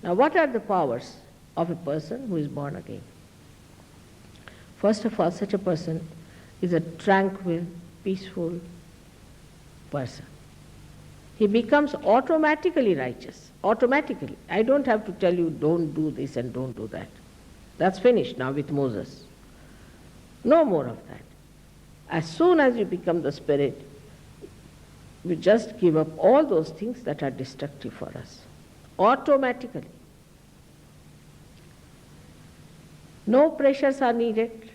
Now, what are the powers of a person who is born again? First of all, such a person is a tranquil, peaceful person. He becomes automatically righteous. Automatically. I don't have to tell you, don't do this and don't do that. That's finished now with Moses. No more of that. As soon as you become the Spirit, we just give up all those things that are destructive for us. Automatically. No pressures are needed.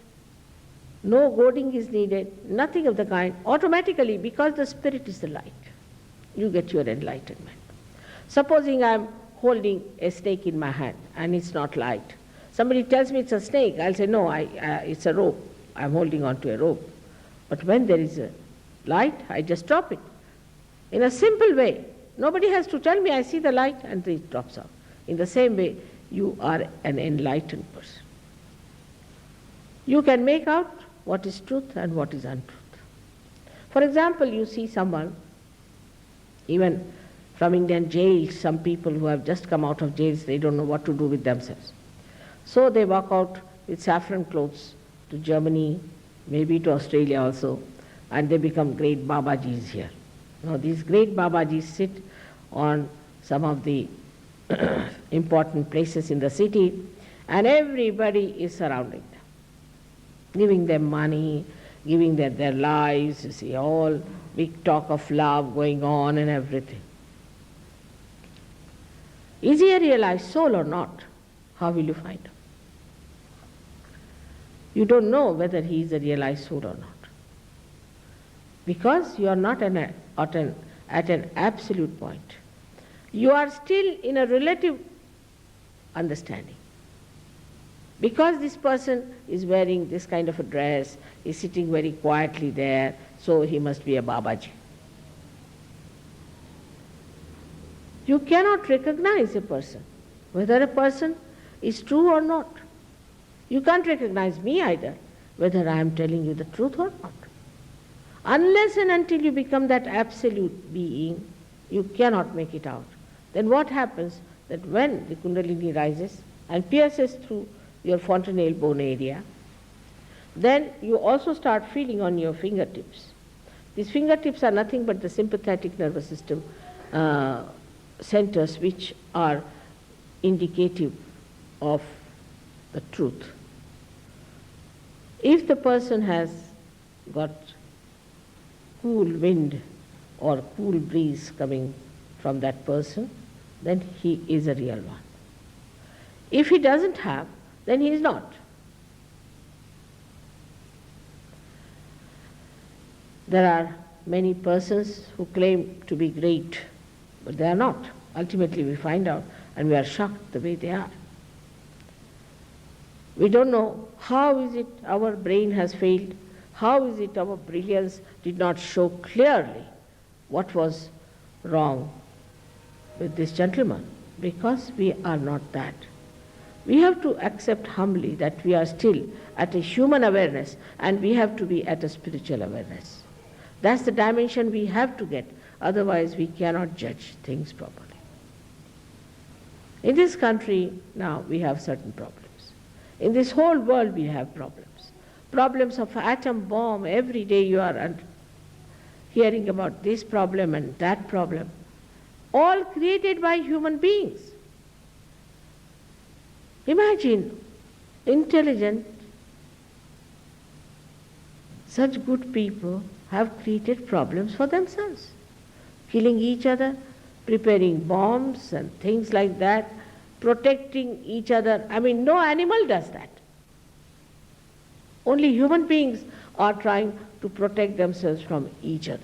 No goading is needed. Nothing of the kind. Automatically, because the Spirit is the light, you get your enlightenment. Supposing I'm holding a snake in my hand and it's not light. Somebody tells me it's a snake, I'll say, no, it's a rope. I'm holding on to a rope. But when there is a light, I just drop it. In a simple way. Nobody has to tell me, I see the light and it drops off. In the same way, you are an enlightened person. You can make out what is truth and what is untruth. For example, you see someone, even from Indian jails, some people who have just come out of jails, they don't know what to do with themselves. So they walk out with saffron clothes to Germany, maybe to Australia also, and they become great Babajis here. Now these great Babajis sit on some of the important places in the city, and everybody is surrounding them, giving them money, giving them their lives, you see, all big talk of love going on and everything. Is he a realized soul or not? How will you find out? You don't know whether he is a realized soul or not. Because you are not at an absolute point. You are still in a relative understanding. Because this person is wearing this kind of a dress, is sitting very quietly there, so he must be a Babaji. You cannot recognize a person, whether a person is true or not. You can't recognize me either, whether I am telling you the truth or not. Unless and until you become that absolute being, you cannot make it out. Then what happens? That when the Kundalini rises and pierces through your fontanelle bone area, then you also start feeling on your fingertips. These fingertips are nothing but the sympathetic nervous system centers which are indicative of the truth. If the person has got cool wind or cool breeze coming from that person, then he is a real one. If he doesn't have, then he is not. There are many persons who claim to be great, but they are not. Ultimately we find out and we are shocked the way they are. We don't know how is it our brain has failed, how is it our brilliance did not show clearly what was wrong with this gentleman, because we are not that. We have to accept humbly that we are still at a human awareness and we have to be at a spiritual awareness. That's the dimension we have to get, otherwise we cannot judge things properly. In this country now we have certain problems. In this whole world we have problems. Problems of atom bomb, every day you are hearing about this problem and that problem, all created by human beings. Imagine, intelligent, such good people have created problems for themselves, killing each other, preparing bombs and things like that, protecting each other. I mean, no animal does that. Only human beings are trying to protect themselves from each other.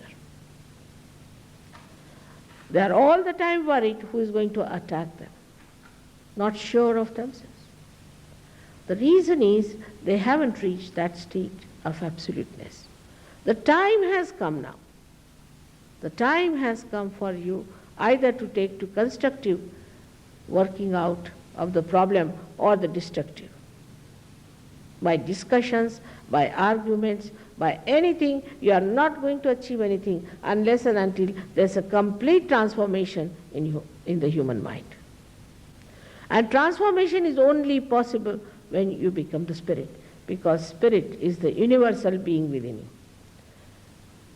They are all the time worried who is going to attack them, not sure of themselves. The reason is they haven't reached that state of absoluteness. The time has come now. The time has come for you either to take to constructive working out of the problem or the destructive. By discussions, by arguments, by anything, you are not going to achieve anything unless and until there is a complete transformation in the human mind. And transformation is only possible when you become the spirit, because spirit is the universal being within you.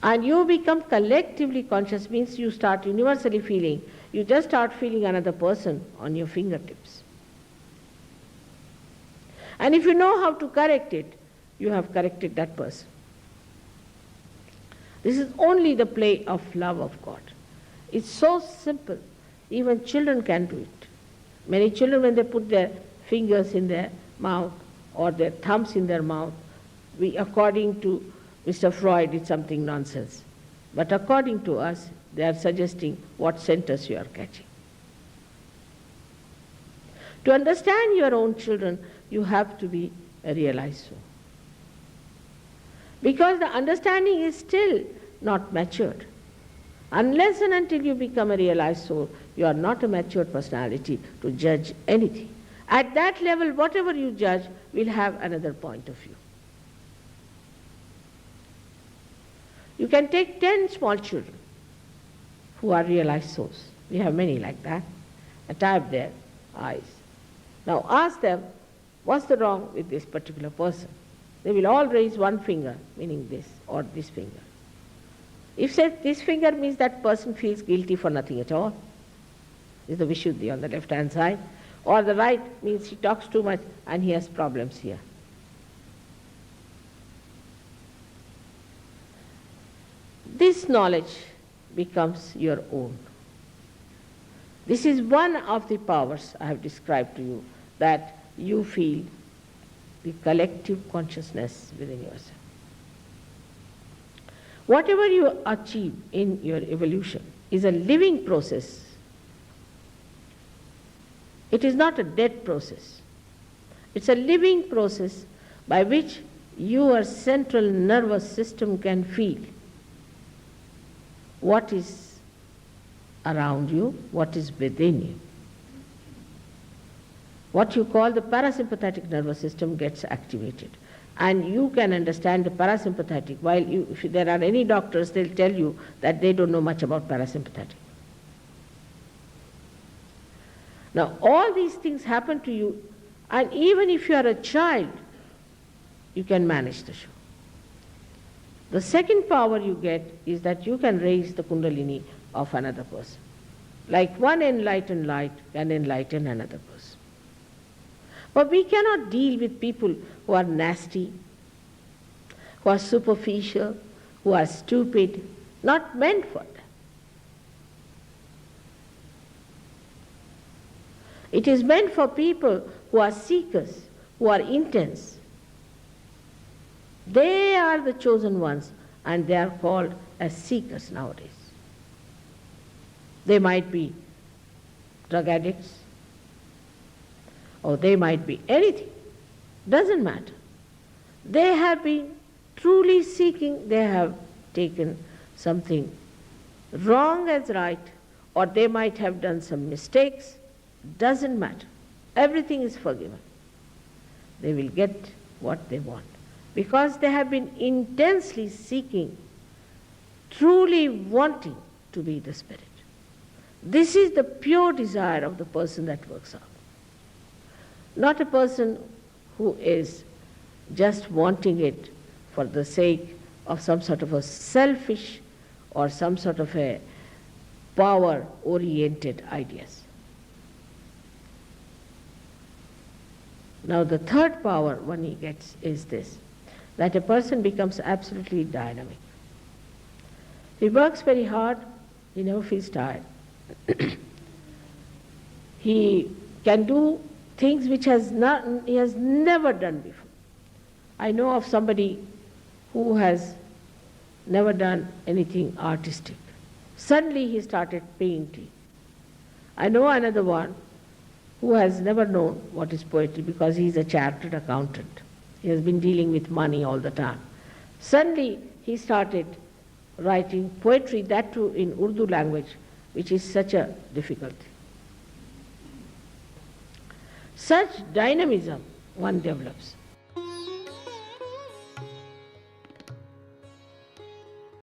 And you become collectively conscious means you start universally feeling. You just start feeling another person on your fingertips. And if you know how to correct it, you have corrected that person. This is only the play of love of God. It's so simple. Even children can do it. Many children, when they put their fingers in their mouth or their thumbs in their mouth, according to Mr. Freud, it's something nonsense. But according to us, they are suggesting what centers you are catching. To understand your own children, you have to be a realized soul. Because the understanding is still not matured. Unless and until you become a realized soul, you are not a matured personality to judge anything. At that level, whatever you judge will have another point of view. You can take 10 small children who are realized souls. We have many like that. And type their eyes. Now ask them, what's the wrong with this particular person? They will all raise one finger, meaning this, or this finger. If this finger means that person feels guilty for nothing at all, is the Vishuddhi on the left-hand side, or the right means he talks too much and he has problems here. This knowledge becomes your own. This is one of the powers I have described to you, that you feel the collective consciousness within yourself. Whatever you achieve in your evolution is a living process. It is not a dead process. It's a living process by which your central nervous system can feel what is around you, what is within you. What you call the parasympathetic nervous system gets activated. And you can understand the parasympathetic, while if there are any doctors, they'll tell you that they don't know much about parasympathetic. Now, all these things happen to you, and even if you are a child, you can manage the show. The second power you get is that you can raise the kundalini of another person. Like one enlightened light can enlighten another person. But we cannot deal with people who are nasty, who are superficial, who are stupid, not meant for that. It is meant for people who are seekers, who are intense. They are the chosen ones, and they are called as seekers nowadays. They might be drug addicts, or they might be anything. Doesn't matter. They have been truly seeking, they have taken something wrong as right, or they might have done some mistakes. Doesn't matter. Everything is forgiven. They will get what they want, because they have been intensely seeking, truly wanting to be the spirit. This is the pure desire of the person that works out. Not a person who is just wanting it for the sake of some sort of a selfish or some sort of a power-oriented ideas. Now the third power one he gets is this, that a person becomes absolutely dynamic. He works very hard, he never feels tired. He can do things which he has never done before. I know of somebody who has never done anything artistic. Suddenly he started painting. I know another one who has never known what is poetry because he is a chartered accountant. He has been dealing with money all the time. Suddenly he started writing poetry, that too in Urdu language, which is such a difficulty. Such dynamism one develops.